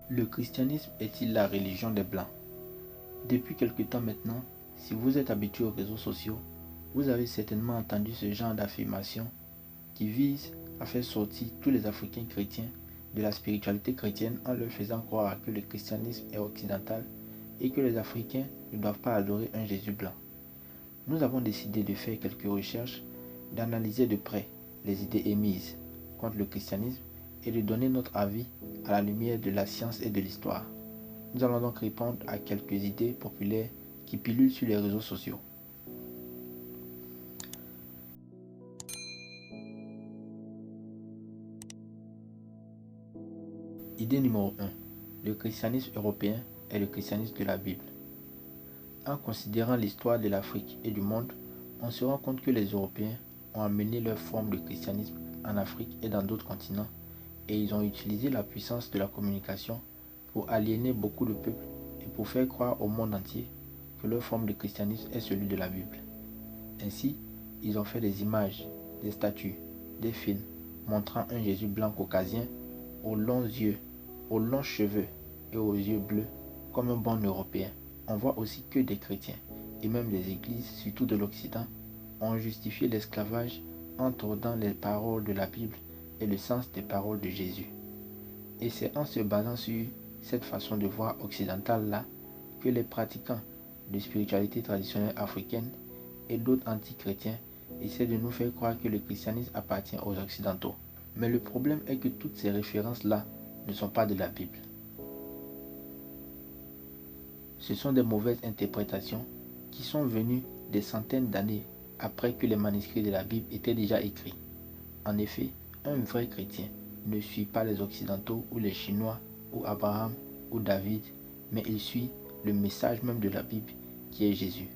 Le christianisme est-il la religion des Blancs? Depuis quelque temps maintenant, si vous êtes habitué aux réseaux sociaux, vous avez certainement entendu ce genre d'affirmation qui vise à faire sortir tous les Africains chrétiens de la spiritualité chrétienne en leur faisant croire que le christianisme est occidental et que les Africains ne doivent pas adorer un Jésus blanc. Nous avons décidé de faire quelques recherches, d'analyser de près les idées émises contre le christianisme et de donner notre avis à la lumière de la science et de l'histoire. Nous allons donc répondre à quelques idées populaires qui pilulent sur les réseaux sociaux. Idée numéro 1. Le christianisme européen est le christianisme de la Bible. En considérant l'histoire de l'Afrique et du monde, on se rend compte que les Européens ont amené leur forme de christianisme en Afrique et dans d'autres continents, et ils ont utilisé la puissance de la communication pour aliéner beaucoup de peuples et pour faire croire au monde entier que leur forme de christianisme est celui de la Bible. Ainsi, ils ont fait des images, des statues, des films montrant un Jésus blanc caucasien aux longs yeux, aux longs cheveux et aux yeux bleus comme un bon Européen. On voit aussi que des chrétiens et même des églises, surtout de l'Occident, ont justifié l'esclavage en tordant les paroles de la Bible et le sens des paroles de Jésus. Et c'est en se basant sur cette façon de voir occidentale-là que les pratiquants de spiritualité traditionnelle africaine et d'autres anti-chrétiens essaient de nous faire croire que le christianisme appartient aux occidentaux. Mais le problème est que toutes ces références-là ne sont pas de la Bible. Ce sont des mauvaises interprétations qui sont venues des centaines d'années après que les manuscrits de la Bible étaient déjà écrits. En effet, un vrai chrétien ne suit pas les Occidentaux ou les Chinois ou Abraham ou David, mais il suit le message même de la Bible qui est Jésus.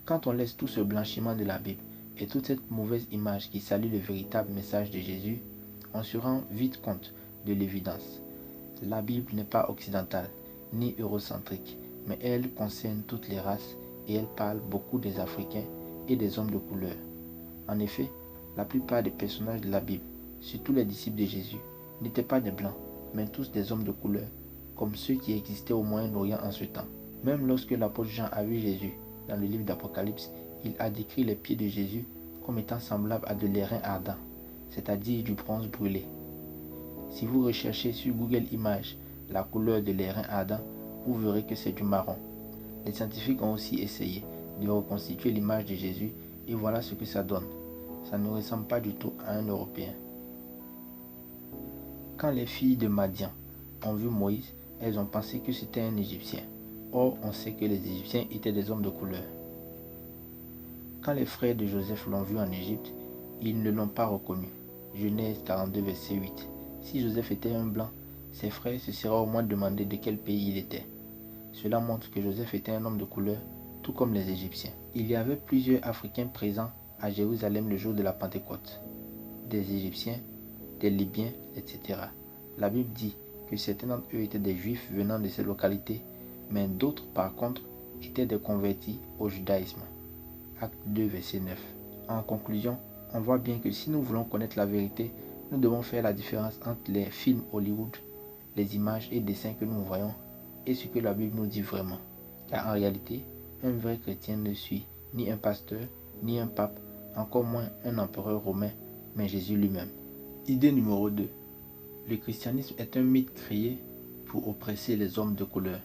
Quand on laisse tout ce blanchiment de la Bible et toute cette mauvaise image qui salue le véritable message de Jésus, on se rend vite compte de l'évidence. La Bible n'est pas occidentale ni eurocentrique, mais elle concerne toutes les races et elle parle beaucoup des Africains et des hommes de couleur. En effet, la plupart des personnages de la Bible, surtout les disciples de Jésus, n'étaient pas des blancs, mais tous des hommes de couleur, comme ceux qui existaient au Moyen-Orient en ce temps. Même lorsque l'apôtre Jean a vu Jésus dans le livre d'Apocalypse, il a décrit les pieds de Jésus comme étant semblables à de l'airain ardent, c'est-à-dire du bronze brûlé. Si vous recherchez sur Google Images la couleur de l'airain ardent, vous verrez que c'est du marron. Les scientifiques ont aussi essayé de reconstituer l'image de Jésus et voilà ce que ça donne. Ça ne ressemble pas du tout à un Européen. Quand les filles de Madian ont vu Moïse, elles ont pensé que c'était un Égyptien. Or, on sait que les Égyptiens étaient des hommes de couleur. Quand les frères de Joseph l'ont vu en Égypte, ils ne l'ont pas reconnu. Genèse 42, verset 8. Si Joseph était un blanc, ses frères se seraient au moins demandé de quel pays il était. Cela montre que Joseph était un homme de couleur, tout comme les Égyptiens. Il y avait plusieurs Africains présents à Jérusalem le jour de la Pentecôte. Des Égyptiens, des Libyens, etc. La Bible dit que certains d'entre eux étaient des Juifs venant de ces localités, mais d'autres, par contre, étaient des convertis au judaïsme. Acte 2, verset 9. En conclusion, on voit bien que si nous voulons connaître la vérité, nous devons faire la différence entre les films Hollywood, les images et dessins que nous voyons, et ce que la Bible nous dit vraiment. Car en réalité, un vrai chrétien ne suit ni un pasteur, ni un pape, encore moins un empereur romain, mais Jésus lui-même. Idée numéro 2. Le christianisme est un mythe créé pour oppresser les hommes de couleur.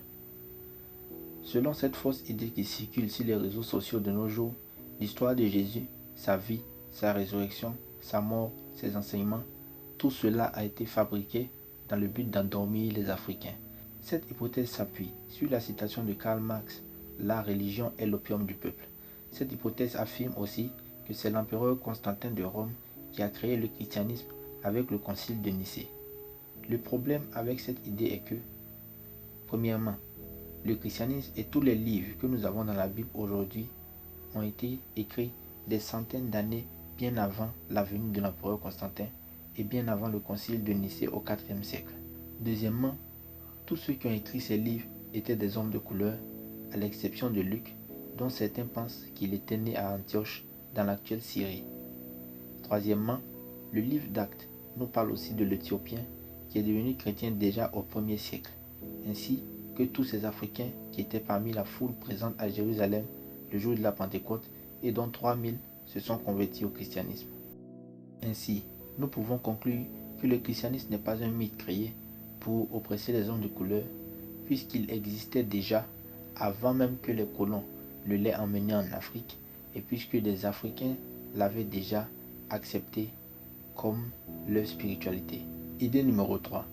Selon cette fausse idée qui circule sur les réseaux sociaux de nos jours, l'histoire de Jésus, sa vie, sa résurrection, sa mort, ses enseignements, tout cela a été fabriqué dans le but d'endormir les Africains. Cette hypothèse s'appuie sur la citation de Karl Marx, « La religion est l'opium du peuple ». Cette hypothèse affirme aussi que c'est l'empereur Constantin de Rome qui a créé le christianisme avec le concile de Nicée. Le problème avec cette idée est que, premièrement, le christianisme et tous les livres que nous avons dans la Bible aujourd'hui ont été écrits des centaines d'années bien avant la venue de l'empereur Constantin et bien avant le concile de Nicée au IVe siècle. Deuxièmement, tous ceux qui ont écrit ces livres étaient des hommes de couleur, à l'exception de Luc, dont certains pensent qu'il était né à Antioche, dans l'actuelle Syrie. Troisièmement, le livre d'Actes nous parle aussi de l'Éthiopien qui est devenu chrétien déjà au 1er siècle, ainsi que tous ces Africains qui étaient parmi la foule présente à Jérusalem le jour de la Pentecôte et dont 3000 se sont convertis au christianisme. Ainsi, nous pouvons conclure que le christianisme n'est pas un mythe créé pour oppresser les hommes de couleur, puisqu'il existait déjà avant même que les colons le l'aient emmené en Afrique, et puisque les Africains l'avaient déjà accepté comme leur spiritualité. Idée numéro 3.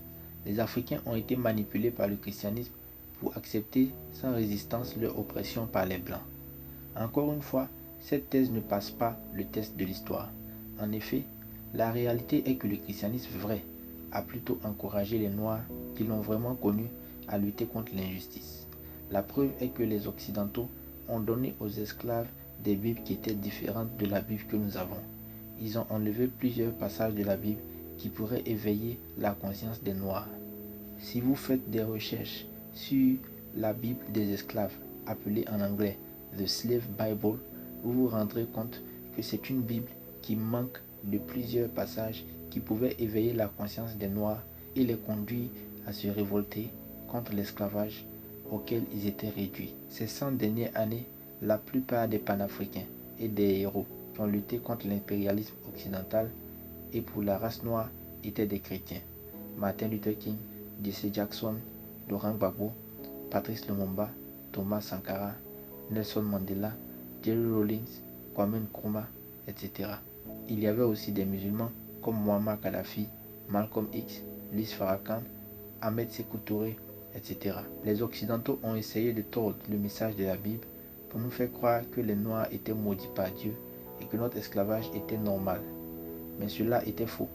Les Africains ont été manipulés par le christianisme pour accepter sans résistance leur oppression par les Blancs. Encore une fois, cette thèse ne passe pas le test de l'histoire. En effet, la réalité est que le christianisme vrai a plutôt encouragé les Noirs qui l'ont vraiment connu à lutter contre l'injustice. La preuve est que les Occidentaux ont donné aux esclaves des Bibles qui étaient différentes de la Bible que nous avons. Ils ont enlevé plusieurs passages de la Bible qui pourraient éveiller la conscience des Noirs. Si vous faites des recherches sur la Bible des esclaves, appelée en anglais The Slave Bible, vous vous rendrez compte que c'est une Bible qui manque de plusieurs passages qui pouvaient éveiller la conscience des Noirs et les conduire à se révolter contre l'esclavage auquel ils étaient réduits. Ces 100 dernières années, la plupart des panafricains et des héros qui ont lutté contre l'impérialisme occidental et pour la race noire étaient des chrétiens. Martin Luther King, Jesse Jackson, Laurent Gbagbo, Patrice Lumumba, Thomas Sankara, Nelson Mandela, Jerry Rawlings, Kwame Nkrumah, etc. Il y avait aussi des musulmans comme Muammar Kadhafi, Malcolm X, Louis Farrakhan, Ahmed Sékou Touré, etc. Les Occidentaux ont essayé de tordre le message de la Bible pour nous faire croire que les Noirs étaient maudits par Dieu et que notre esclavage était normal. Mais cela était faux.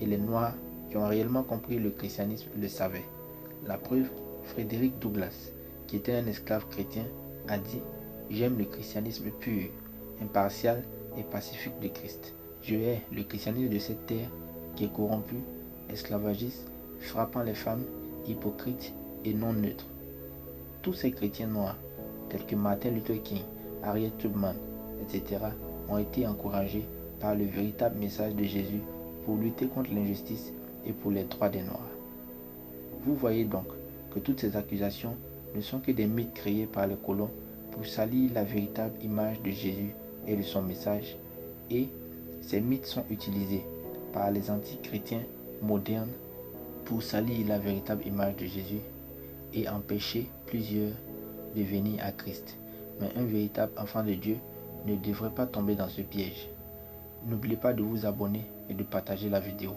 Et les Noirs qui ont réellement compris le christianisme le savaient. La preuve, Frédéric Douglass, qui était un esclave chrétien, a dit « J'aime le christianisme pur, impartial et pacifique de Christ. Je hais le christianisme de cette terre qui est corrompu, esclavagiste, frappant les femmes, hypocrite et non neutre. » Tous ces chrétiens noirs, tels que Martin Luther King, Harriet Tubman, etc., ont été encouragés par le véritable message de Jésus pour lutter contre l'injustice et pour les droits des Noirs. Vous voyez donc que toutes ces accusations ne sont que des mythes créés par les colons pour salir la véritable image de Jésus et de son message, et ces mythes sont utilisés par les anti-chrétiens modernes pour salir la véritable image de Jésus et empêcher plusieurs de venir à Christ. Mais un véritable enfant de Dieu ne devrait pas tomber dans ce piège. N'oubliez pas de vous abonner et de partager la vidéo.